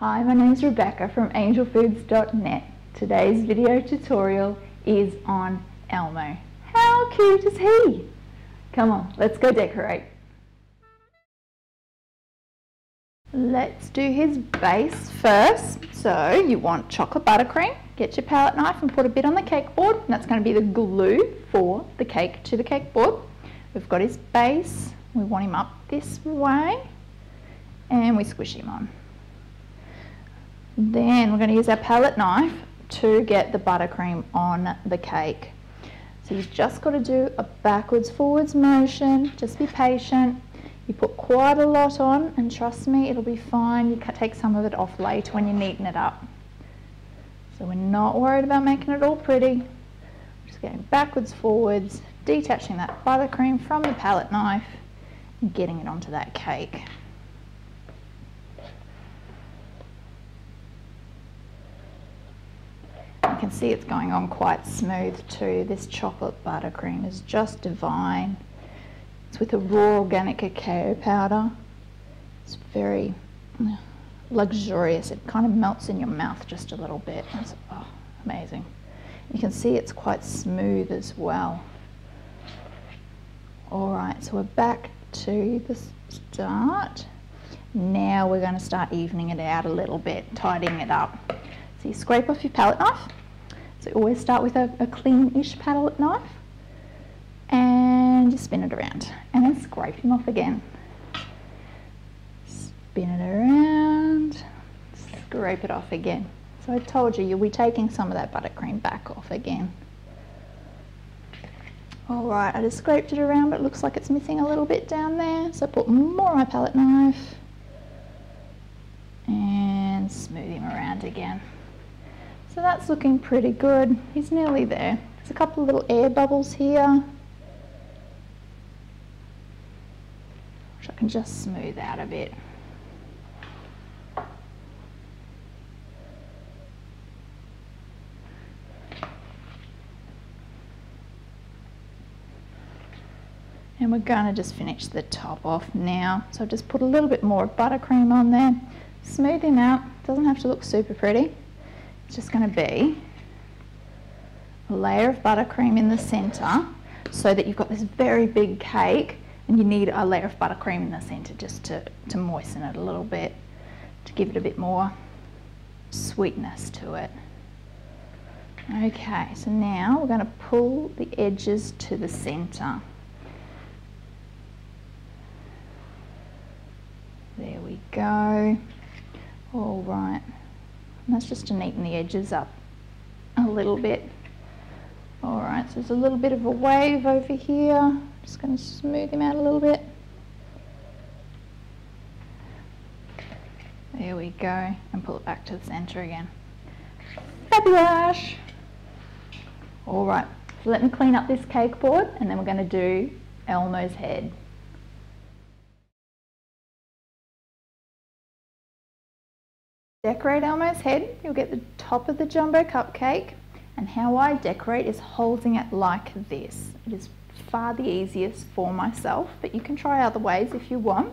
Hi, my name is Rebekah from angelfoods.net. Today's video tutorial is on Elmo. How cute is he? Come on, let's go decorate. Let's do his base first. So you want chocolate buttercream. Get your palette knife and put a bit on the cake board. That's going to be the glue for the cake to the cake board. We've got his base. We want him up this way and we squish him on. Then we're going to use our palette knife to get the buttercream on the cake. So you've just got to do a backwards forwards motion. Just be patient. You put quite a lot on and trust me, it'll be fine. You can take some of it off later when you're neating it up. So we're not worried about making it all pretty. We're just going backwards forwards, detaching that buttercream from the palette knife and getting it onto that cake. You can see it's going on quite smooth too. This chocolate buttercream is just divine. It's with a raw organic cacao powder. It's very luxurious. It kind of melts in your mouth just a little bit. It's amazing. You can see it's quite smooth as well. Alright, so we're back to the start. Now we're going to start evening it out a little bit, tidying it up. So you scrape off your palette knife. So always start with a clean-ish palette knife and you spin it around and then scrape him off again. Spin it around, scrape it off again. So I told you, you'll be taking some of that buttercream back off again. Alright, I just scraped it around but it looks like it's missing a little bit down there. So I put more on my palette knife and smooth him around again. So that's looking pretty good. He's nearly there. There's a couple of little air bubbles here, which I can just smooth out a bit. And we're going to just finish the top off now. So I've just put a little bit more buttercream on there. Smooth him out. Doesn't have to look super pretty. It's just going to be a layer of buttercream in the center so that you've got this very big cake and you need a layer of buttercream in the center just to moisten it a little bit, to give it a bit more sweetness to it. Okay, so now we're going to pull the edges to the center. There we go. All right. And that's just to neaten the edges up a little bit. Alright, so there's a little bit of a wave over here. Just going to smooth him out a little bit. There we go. And pull it back to the centre again. Fabulous! Alright, so let me clean up this cake board and then we're going to do Elmo's head. Decorate Elmo's head, you'll get the top of the jumbo cupcake, and how I decorate is holding it like this. It is far the easiest for myself, but you can try other ways if you want.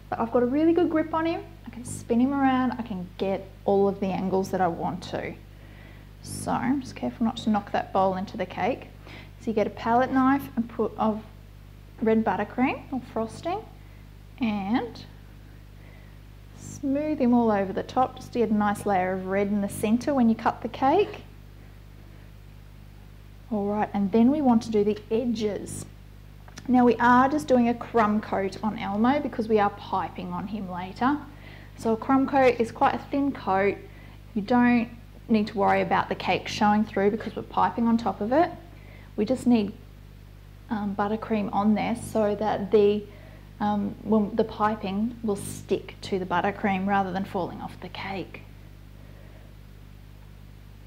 But I've got a really good grip on him, I can spin him around, I can get all of the angles that I want to. So, just careful not to knock that bowl into the cake. So you get a palette knife and put of red buttercream or frosting and smooth him all over the top just to get a nice layer of red in the center when you cut the cake. Alright, and then we want to do the edges. Now we are just doing a crumb coat on Elmo because we are piping on him later. So a crumb coat is quite a thin coat. You don't need to worry about the cake showing through because we're piping on top of it. We just need buttercream on there so that the piping will stick to the buttercream rather than falling off the cake.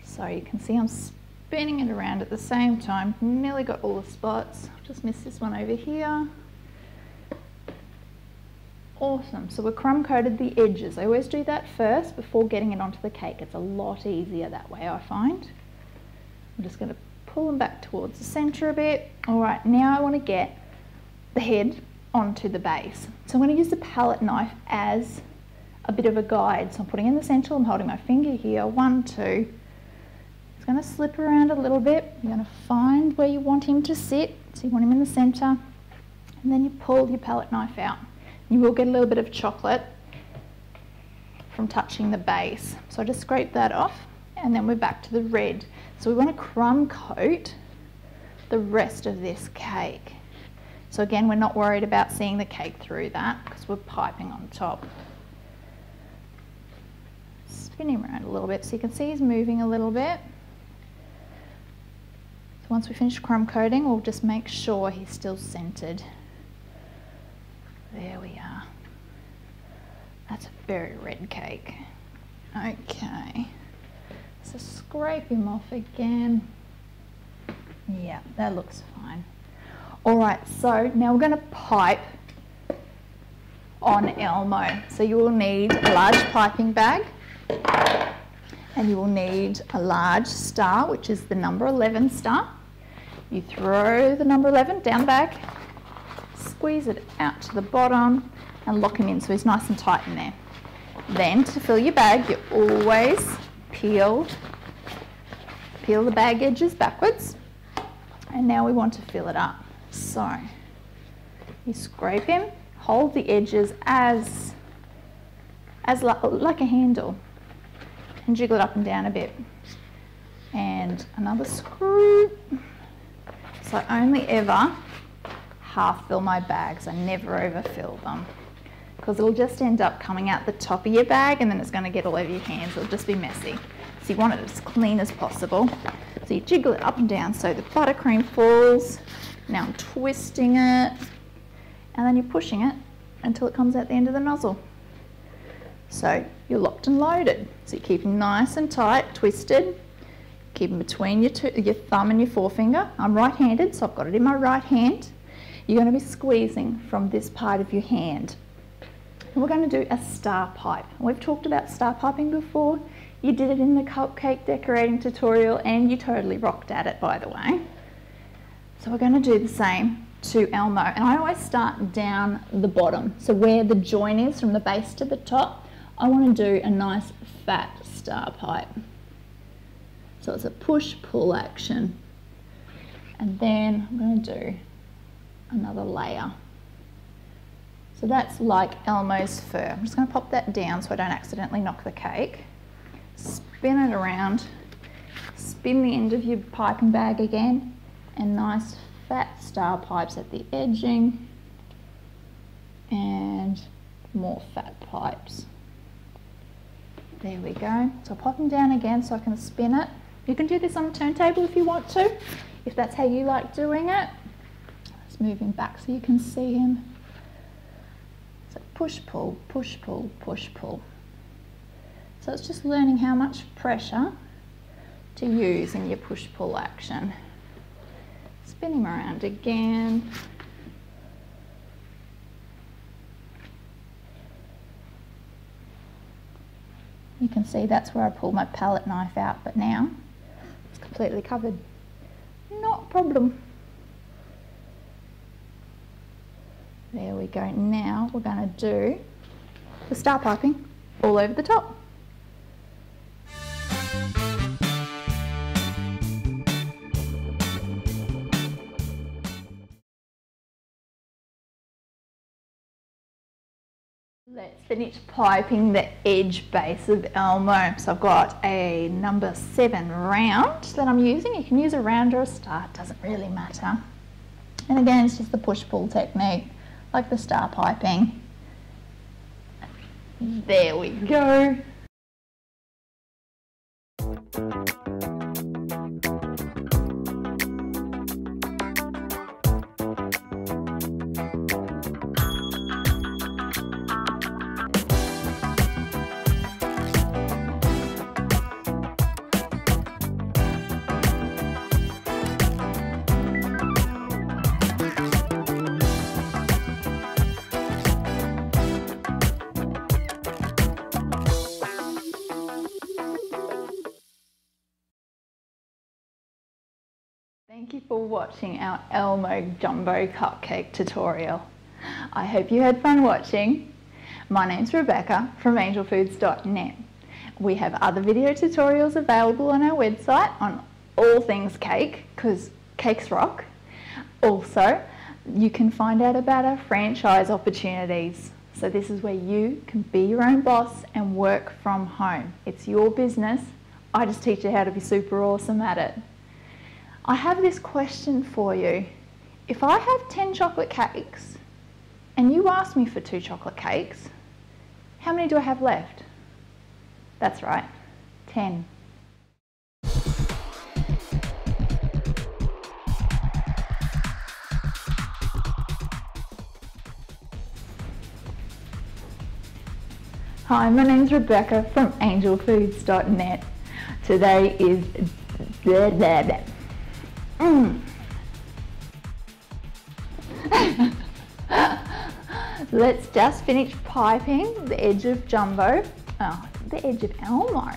So you can see I'm spinning it around at the same time. Nearly got all the spots. Just missed this one over here. Awesome. So we're crumb coated the edges. I always do that first before getting it onto the cake. It's a lot easier that way, I find. I'm just going to pull them back towards the center a bit. All right, now I want to get the head onto the base. So I'm going to use the palette knife as a bit of a guide. So I'm putting in the centre, I'm holding my finger here, 1, 2. It's going to slip around a little bit. You're going to find where you want him to sit. So you want him in the centre, and then you pull your palette knife out. You will get a little bit of chocolate from touching the base. So I just scrape that off, and then we're back to the red. So we want to crumb coat the rest of this cake. So again, we're not worried about seeing the cake through that because we're piping on top. Spin him around a little bit so you can see he's moving a little bit. So once we finish crumb coating, we'll just make sure he's still centered. There we are. That's a very red cake. Okay, so scrape him off again. Yeah, that looks fine. All right, so now we're going to pipe on Elmo. So you will need a large piping bag, and you will need a large star, which is the number 11 star. You throw the number 11 down the bag, squeeze it out to the bottom, and lock him in so he's nice and tight in there. Then to fill your bag, you always peel the bag edges backwards. And now we want to fill it up. So you scrape him, hold the edges as like a handle, and jiggle it up and down a bit. And another screw. So I only ever half fill my bags. I never overfill them, because it'll just end up coming out the top of your bag, and then it's going to get all over your hands. It'll just be messy. So you want it as clean as possible. So you jiggle it up and down so the buttercream falls. Now I'm twisting it, and then you're pushing it until it comes out the end of the nozzle. So you're locked and loaded. So you keep them nice and tight, twisted. Keep them between your thumb and your forefinger. I'm right-handed, so I've got it in my right hand. You're going to be squeezing from this part of your hand. And we're going to do a star pipe. We've talked about star piping before. You did it in the cupcake decorating tutorial, and you totally rocked at it, by the way. So we're going to do the same to Elmo, and I always start down the bottom. So where the join is from the base to the top, I want to do a nice fat star pipe. So it's a push-pull action. And then I'm going to do another layer. So that's like Elmo's fur. I'm just going to pop that down so I don't accidentally knock the cake. Spin it around, spin the end of your piping bag again, and nice fat star pipes at the edging, and more fat pipes. There we go. So I'll pop them down again so I can spin it. You can do this on the turntable if you want to, if that's how you like doing it. Let's move him back so you can see him. So push, pull, push, pull, push, pull. So it's just learning how much pressure to use in your push-pull action. Spin him around again. You can see that's where I pulled my palette knife out, but now it's completely covered. Not a problem. There we go. Now we're going to do the star piping all over the top. Let's finish piping the edge base of Elmo. So I've got a number 7 round that I'm using. You can use a round or a star, it doesn't really matter. And again, it's just the push-pull technique, like the star piping. There we go. Thank you for watching our Elmo Jumbo Cupcake tutorial. I hope you had fun watching. My name's Rebekah from angelfoods.net. We have other video tutorials available on our website on all things cake, because cakes rock. Also, you can find out about our franchise opportunities. So this is where you can be your own boss and work from home. It's your business. I just teach you how to be super awesome at it. I have this question for you. If I have 10 chocolate cakes and you ask me for 2 chocolate cakes, how many do I have left? That's right, 10. Hi, my name's Rebekah from angelfoods.net. Today is Let's just finish piping the edge of Jumbo, the edge of Elmo.